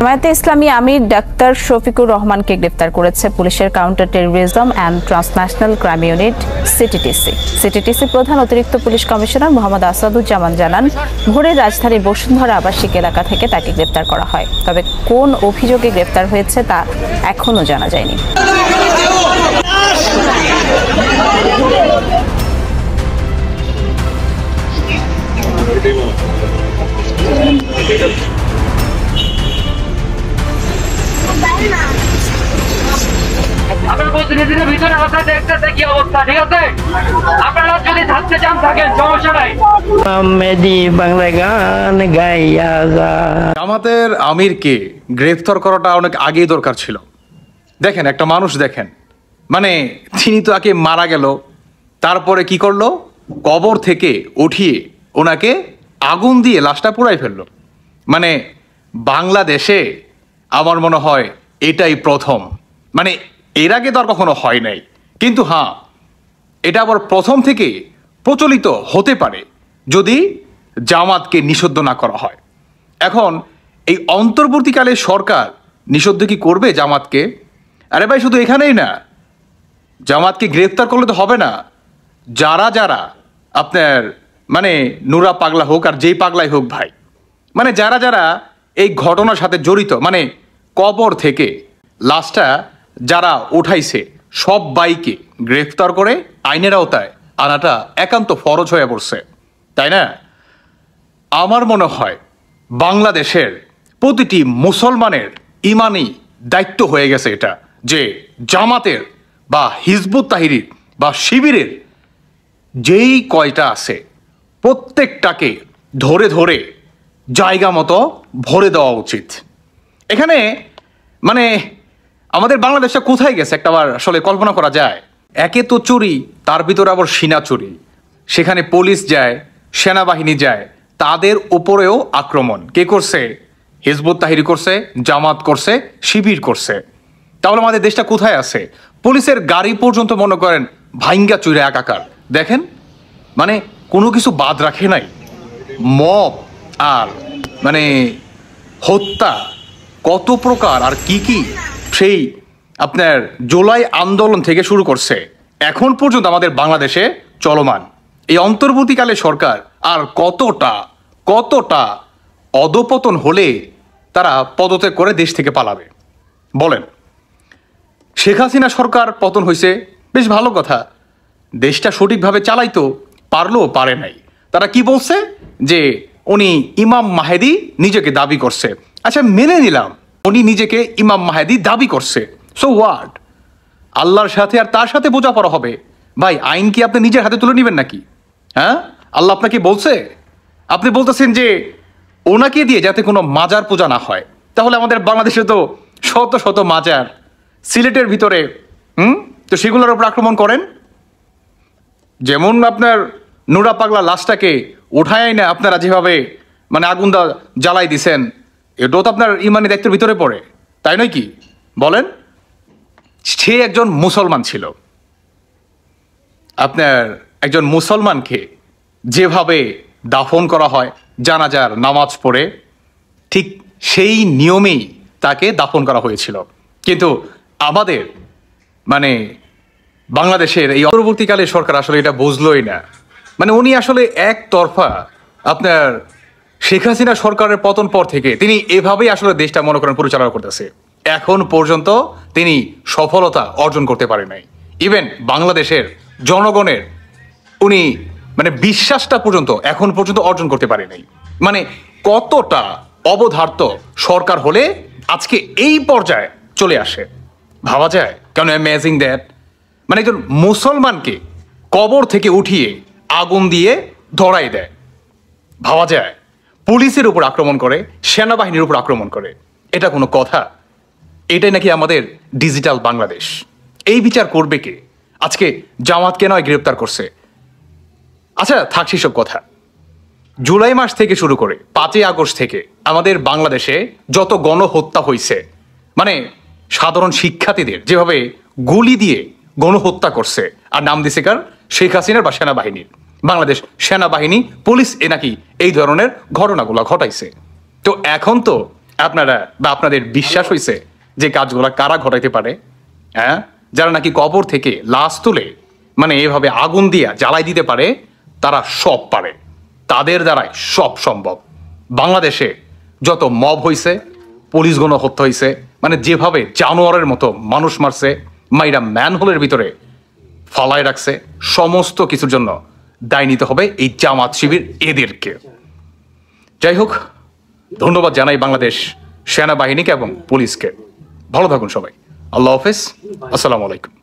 জামায়াতে ইসলামী আমির doctor Shafiqur রহমানকে গ্রেফতার করেছে পুলিশের counter terrorism and transnational crime unit CTTC প্রধান অতিরিক্ত পুলিশ কমিশনার মোহাম্মদ আসাদুজ্জামান জানান, ভোরে রাজধানীর বসুন্ধরা আবাসিক এলাকা থেকে তাকে গ্রেফতার করা হয়। তবে কোন অভিযোগে গ্রেফতার হয়েছে তা এখনো জানা যায়নি। জামাতের আমিরকে গ্রেফতার করাটা অনেক আগেই দরকার ছিল। দেখেন, একটা মানুষ দেখেন, মানে তিনি তো আগে মারা গেল, তারপরে কি করলো, কবর থেকে উঠিয়ে ওনাকে আগুন দিয়ে লাশটা পুড়াই ফেললো। মানে বাংলাদেশে আমার মনে হয় এটাই প্রথম, মানে এর আগে তো আর কখনো হয় নাই। কিন্তু হ্যাঁ, এটা আবার প্রথম থেকে প্রচলিত হতে পারে যদি জামাতকে নিষিদ্ধ না করা হয়। এখন এই অন্তর্বর্তীকালে সরকার নিষিদ্ধ কি করবে জামাতকে? আরে ভাই, শুধু এখানেই না, জামাতকে গ্রেফতার করলে তো হবে না। যারা যারা আপনার মানে নুরা পাগলা হোক আর যেই পাগলাই হোক ভাই, মানে যারা যারা এই ঘটনার সাথে জড়িত, মানে কবর থেকে লাশটা যারা উঠাইছে সব বাইকে গ্রেফতার করে আইনের আওতায় আনাটা একান্ত ফরজ হয়ে পড়ছে, তাই না? আমার মনে হয় বাংলাদেশের প্রতিটি মুসলমানের ইমানি দায়িত্ব হয়ে গেছে এটা, যে জামাতের বা হিজবুত তাহরির বা শিবিরের যেই কয়টা আছে প্রত্যেকটাকে ধরে ধরে জায়গা মতো ভরে দেওয়া উচিত। এখানে মানে আমাদের বাংলাদেশটা কোথায় গেছে একটা আবার আসলে কল্পনা করা যায়। একে তো চুরি, তার ভিতরে আবার সিনা চুরি, সেখানে পুলিশ যায়, সেনাবাহিনী যায়, তাদের উপরেও আক্রমণ কে করছে? হিজবুত তাহরির করছে, জামাত করছে, শিবির করছে। তাহলে আমাদের দেশটা কোথায় আছে? পুলিশের গাড়ি পর্যন্ত মনে করেন ভাইঙ্গা চুরে একাকার। দেখেন, মানে কোনো কিছু বাদ রাখে নাই। মব আর মানে হত্যা কত প্রকার আর কি কি সেই আপনার জুলাই আন্দোলন থেকে শুরু করছে এখন পর্যন্ত আমাদের বাংলাদেশে চলমান। এই অন্তর্বর্তীকালে সরকার আর কতটা অধপতন হলে তারা পদত্যাগ করে দেশ থেকে পালাবে বলেন? শেখ হাসিনা সরকার পতন হয়েছে, বেশ ভালো কথা, দেশটা সঠিকভাবে চালাইতো পারলো, পারে নাই। তারা কি বলছে যে উনি ইমাম মাহেদি নিজেকে দাবি করছে। আচ্ছা, মেনে নিলাম উনি নিজেকে ইমাম মাহেদি দাবি করছে, সো হোয়াট? আল্লাহর সাথে আর তার সাথে বোঝাপড়া হবে। ভাই, আইন কি আপনি নিজের হাতে তুলে নেবেন নাকি? হ্যাঁ, আল্লাহ আপনাকে বলছে, আপনি বলতেছেন যে ওনাকে দিয়ে যাতে কোনো মাজার পূজা না হয়। তাহলে আমাদের বাংলাদেশে তো শত শত মাজার, সিলেটের ভিতরে, তো সেগুলোর উপর আক্রমণ করেন। যেমন আপনার নুরা পাগলা লাশটাকে উঠায় না আপনারা যেভাবে মানে আগুন জ্বালাই দিছেন, এটাও তো আপনার ইমানি দায়িত্বের ভিতরে পড়ে, তাই নয় কি? বলেন, সে একজন মুসলমান ছিল। আপনার একজন মুসলমানকে যেভাবে দাফন করা হয় জানাজার নামাজ পড়ে, ঠিক সেই নিয়মেই তাকে দাফন করা হয়েছিল। কিন্তু আমাদের মানে বাংলাদেশের এই পরবর্তীকালে সরকার আসলে এটা বুঝলোই না। মানে উনি আসলে একতরফা আপনার শেখ হাসিনা সরকারের পতন পর থেকে তিনি এভাবেই আসলে দেশটা মনে করেন পরিচালনা করতেছে। এখন পর্যন্ত তিনি সফলতা অর্জন করতে পারে নাই। ইভেন বাংলাদেশের জনগণের উনি মানে বিশ্বাসটা পর্যন্ত এখন পর্যন্ত অর্জন করতে পারে নাই। মানে কতটা অবধার্ত সরকার হলে আজকে এই পর্যায়ে চলে আসে ভাবা যায়? কেন অ্যামেজিং দ্যাট, মানে একজন মুসলমানকে কবর থেকে উঠিয়ে আগুন দিয়ে ধরাই দেয়, ভাবা যায়? পুলিশের উপর আক্রমণ করে, সেনাবাহিনীর উপর আক্রমণ করে, এটা কোনো কথা? এটাই নাকি আমাদের ডিজিটাল বাংলাদেশ? এই বিচার করবে কে? আজকে জামাতকে নয় গ্রেপ্তার করছে। আচ্ছা, থাক সেসব কথা। জুলাই মাস থেকে শুরু করে 5ই আগস্ট থেকে আমাদের বাংলাদেশে যত গণহত্যা হয়েছে, মানে সাধারণ শিক্ষার্থীদের যেভাবে গুলি দিয়ে গণহত্যা করছে, আর নাম দিছে কার? শেখ হাসিনার বা সেনাবাহিনীর। বাংলাদেশ সেনাবাহিনী, পুলিশ নাকি এই ধরনের ঘটনাগুলো ঘটাইছে। তো এখন তো আপনারা বা আপনাদের বিশ্বাস হয়েছে যে কাজগুলো কারা ঘটাইতে পারে? হ্যাঁ, যারা নাকি কবর থেকে লাশ তুলে মানে এভাবে আগুন দিয়া জ্বালাই দিতে পারে, তারা সব পারে, তাদের দ্বারাই সব সম্ভব। বাংলাদেশে যত মব হইছে, পুলিশ গণহত্যা হইছে, মানে যেভাবে জানোয়ারের মতো মানুষ মারছে, মাইরা ম্যানহোলের ভিতরে ফালায় রাখছে, সমস্ত কিছুর জন্য দায় নিতে হবে এই জামাত শিবির এদেরকে। যাই হোক, ধন্যবাদ জানাই বাংলাদেশ সেনাবাহিনীকে এবং পুলিশকে। ভালো থাকুন সবাই। আল্লাহ হাফেজ। আসসালামু আলাইকুম।